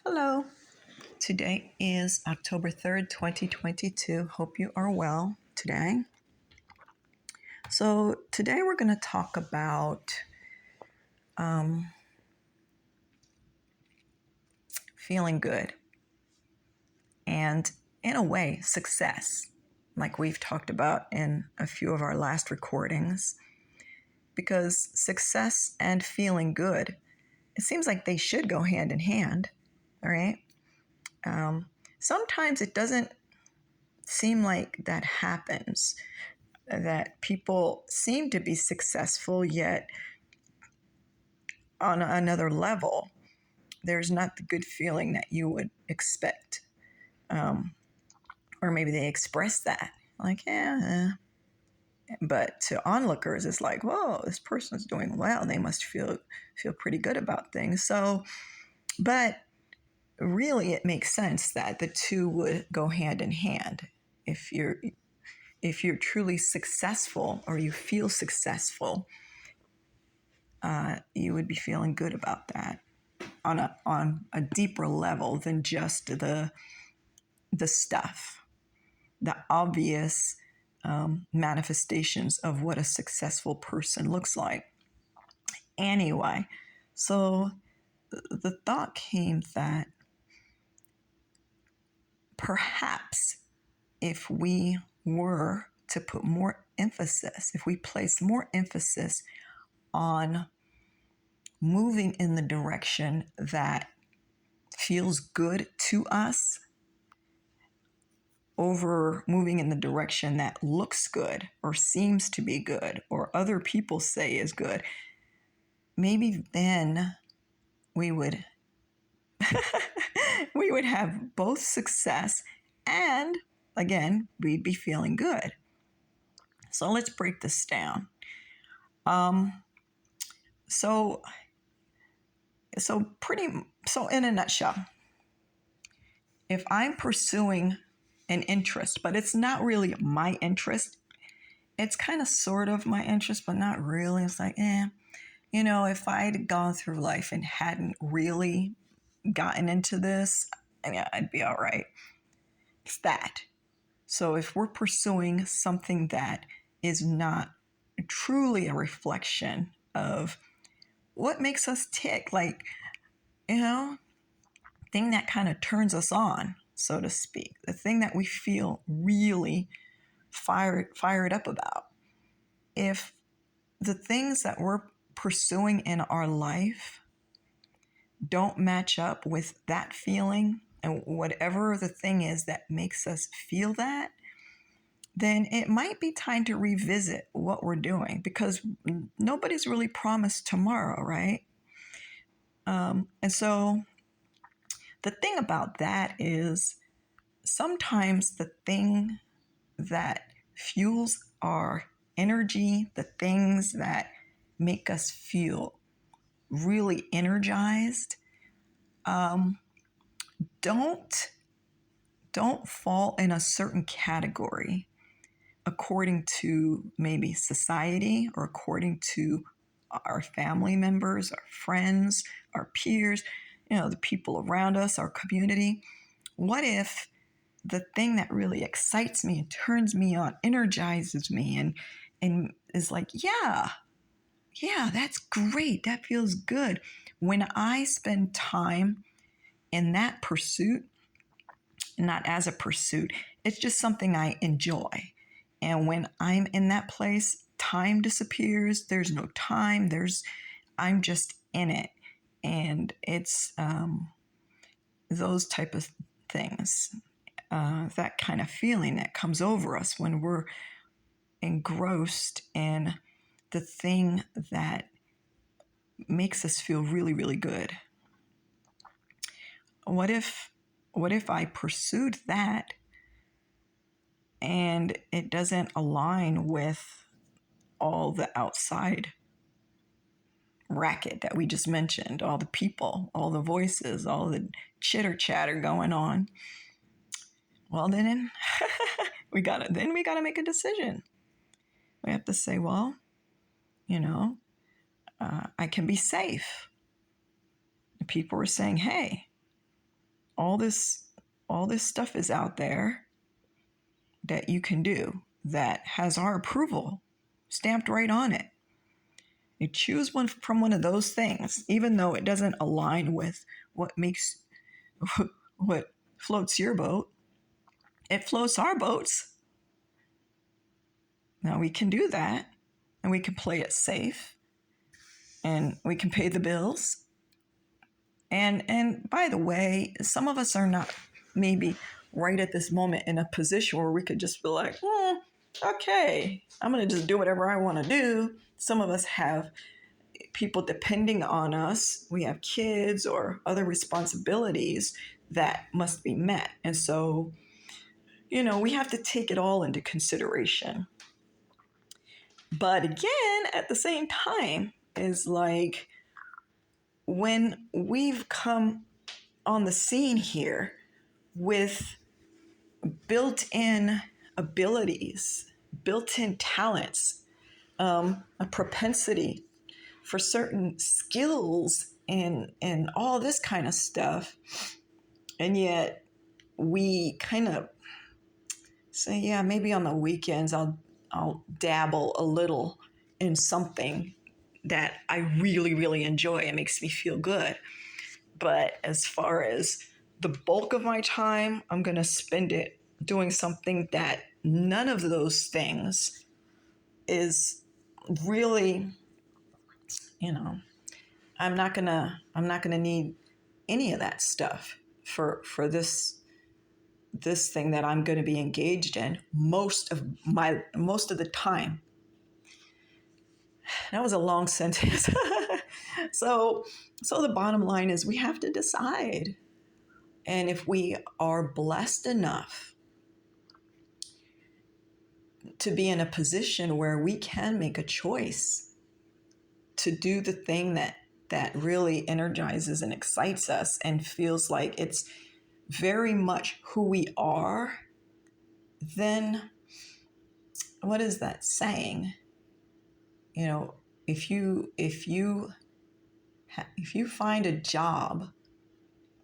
Hello. Today is October 3rd, 2022. Hope you are well today. So, today we're going to talk about feeling good and, in a way, success, like we've talked about in a few of our last recordings. Because success and feeling good, it seems like they should go hand in hand, all right? Sometimes it doesn't seem like that happens, that people seem to be successful, yet on another level, there's not the good feeling that you would expect. Or maybe they express that, like, but to onlookers, it's like, whoa, this person's doing well. They must feel pretty good about things. So, but really, it makes sense that the two would go hand in hand. If you're truly successful or you feel successful, you would be feeling good about that on a deeper level than just the stuff, the obvious manifestations of what a successful person looks like. Anyway, so the thought came that perhaps if we were to put more emphasis, if we placed more emphasis on moving in the direction that feels good to us over moving in the direction that looks good or seems to be good or other people say is good, maybe then we would we would have both success and, again, we'd be feeling good. So let's break this down. So in a nutshell, if I'm pursuing an interest, but it's not really my interest, it's kind of sort of my interest, but not really. It's like, if I'd gone through life and hadn't really gotten into this, I'd be all right. It's that. So if we're pursuing something that is not truly a reflection of what makes us tick, like, thing that kind of turns us on, so to speak, the thing that we feel really fired up about. If the things that we're pursuing in our life don't match up with that feeling and whatever the thing is that makes us feel that, then it might be time to revisit what we're doing, because nobody's really promised tomorrow, right? And so the thing about that is sometimes the thing that fuels our energy, the things that make us feel really energized, don't fall in a certain category according to maybe society or according to our family members, our friends, our peers, the people around us, our community. What if the thing that really excites me and turns me on, energizes me, and is like, yeah, that's great. That feels good. When I spend time in that pursuit, not as a pursuit, it's just something I enjoy. And when I'm in that place, time disappears. There's no time. I'm just in it. And it's those type of things, that kind of feeling that comes over us when we're engrossed in the thing that makes us feel really, really good. What if I pursued that and it doesn't align with all the outside racket that we just mentioned, all the people, all the voices, all the chitter chatter going on? Well, then we gotta make a decision. We have to say, well, I can be safe. People are saying, hey, all this stuff is out there that you can do that has our approval stamped right on it. You choose one from one of those things, even though it doesn't align with what floats your boat. It floats our boats. Now we can do that, and we can play it safe, and we can pay the bills. And by the way, some of us are not maybe right at this moment in a position where we could just be like, okay, I'm going to just do whatever I want to do. Some of us have people depending on us. We have kids or other responsibilities that must be met. And so, we have to take it all into consideration. But again, at the same time, is like when we've come on the scene here with built-in abilities, built-in talents, a propensity for certain skills and all this kind of stuff, and yet we kind of say, yeah, maybe on the weekends I'll dabble a little in something that I really, really enjoy. It makes me feel good. But as far as the bulk of my time, I'm going to spend it doing something that none of those things is really, I'm not going to need any of that stuff for this thing that I'm going to be engaged in most of the time. That was a long sentence. So the bottom line is we have to decide. And if we are blessed enough to be in a position where we can make a choice to do the thing that really energizes and excites us and feels like it's very much who we are, then what is that saying? If you find a job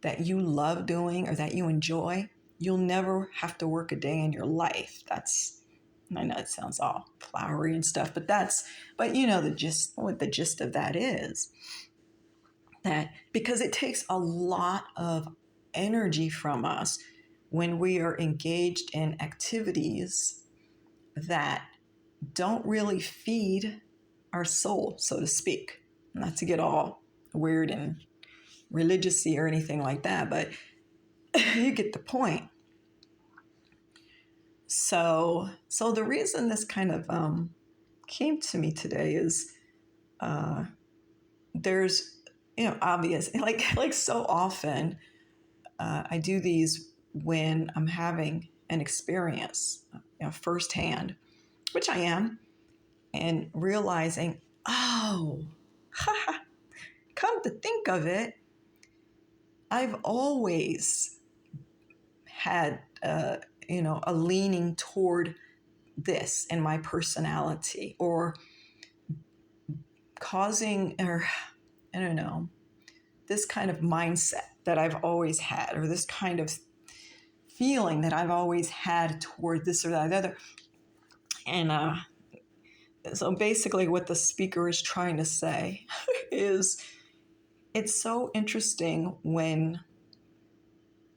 that you love doing or that you enjoy, you'll never have to work a day in your life. I know it sounds all flowery and stuff, but what the gist of that is. That because it takes a lot of energy from us when we are engaged in activities that don't really feed our soul, so to speak. Not to get all weird and religious-y or anything like that, but you get the point. So the reason this kind of came to me today is there's obvious, like so often I do these when I'm having an experience firsthand, which I am, and realizing, oh, come to think of it, I've always had a leaning toward this in my personality, or causing, or I don't know, this kind of mindset that I've always had, or this kind of feeling that I've always had toward this or that or the other. And so basically what the speaker is trying to say is, it's so interesting when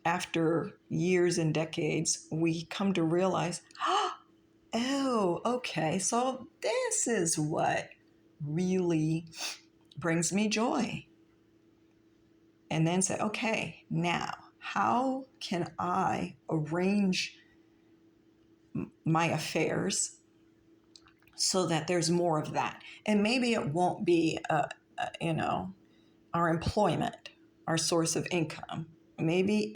after years and decades, we come to realize, oh, okay, so this is what really brings me joy. And then say, okay, now, how can I arrange my affairs so that there's more of that? And maybe it won't be, our employment, our source of income. Maybe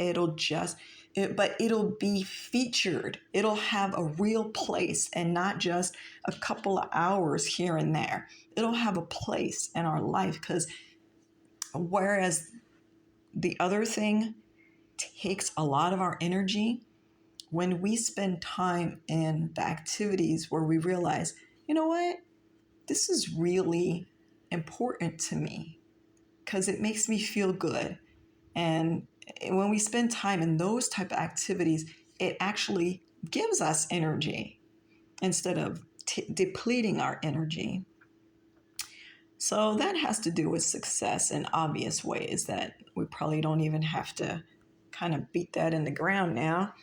but it'll be featured. It'll have a real place and not just a couple of hours here and there. It'll have a place in our life, because whereas the other thing takes a lot of our energy, when we spend time in the activities where we realize, you know what, this is really important to me because it makes me feel good. And when we spend time in those type of activities, it actually gives us energy instead of depleting our energy. So that has to do with success in obvious ways that we probably don't even have to kind of beat that in the ground now.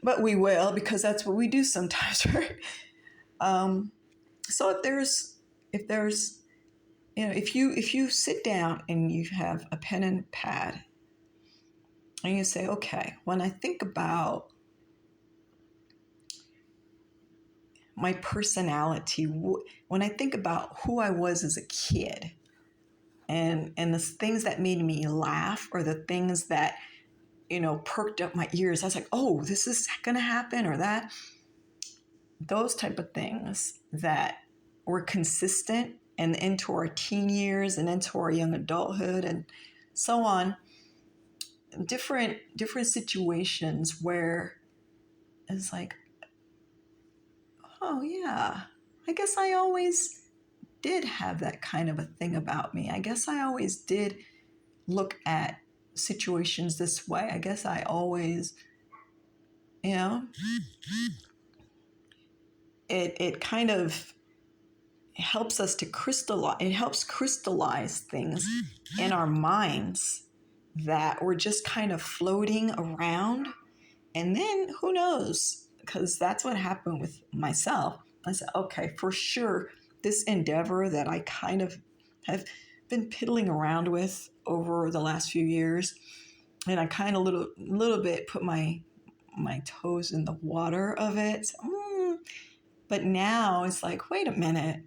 But we will, because that's what we do sometimes, right? So if there's if you sit down and you have a pen and pad and you say, okay, when I think about my personality, when I think about who I was as a kid, and the things that made me laugh, or the things that perked up my ears, I was like, oh, this is gonna happen, or that, those type of things that were consistent and into our teen years and into our young adulthood and so on. Different situations where it's like, oh yeah, I guess I always did have that kind of a thing about me. I guess I always did look at situations this way. I guess I always, it kind of helps us to crystallize. It helps crystallize things in our minds that were just kind of floating around. And then who knows? Because that's what happened with myself. I said, okay, for sure, this endeavor that I kind of have been piddling around with over the last few years, and I kind of little bit put my toes in the water of it. But now it's like, wait a minute,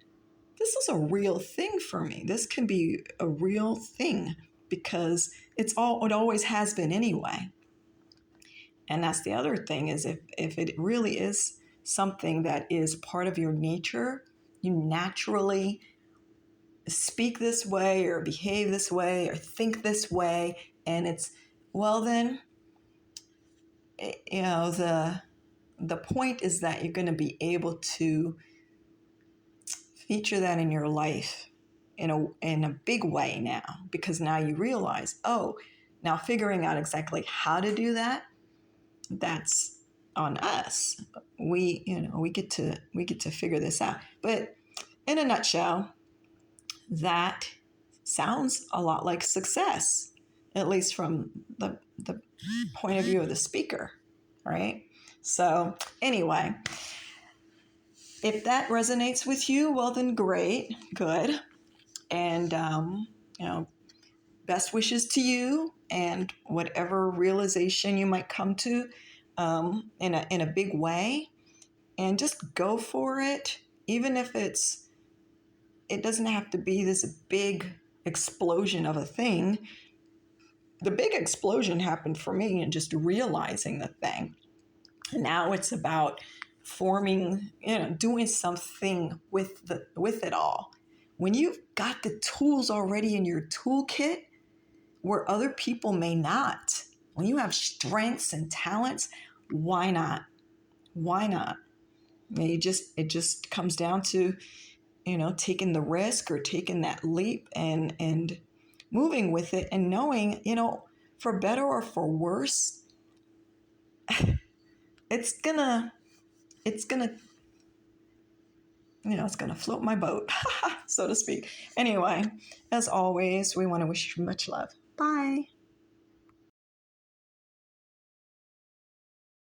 this is a real thing for me. This can be a real thing because it always has been anyway. And that's the other thing, is if it really is something that is part of your nature, you naturally speak this way or behave this way or think this way, and it's, well then, the point is that you're going to be able to feature that in your life in a big way now, because now you realize, oh, now figuring out exactly how to do that, that's on us. We get to figure this out. But in a nutshell, that sounds a lot like success, at least from the point of view of the speaker, right? So anyway, if that resonates with you, well then great, good. And, best wishes to you and whatever realization you might come to in a big way. And just go for it, even if it doesn't have to be this big explosion of a thing. The big explosion happened for me in just realizing the thing. Now it's about forming, doing something with it all. When you've got the tools already in your toolkit where other people may not, when you have strengths and talents, why not? Why not? It just comes down to, taking the risk or taking that leap and moving with it, and knowing, for better or for worse, it's gonna float my boat, so to speak. Anyway, as always, we want to wish you much love. Bye.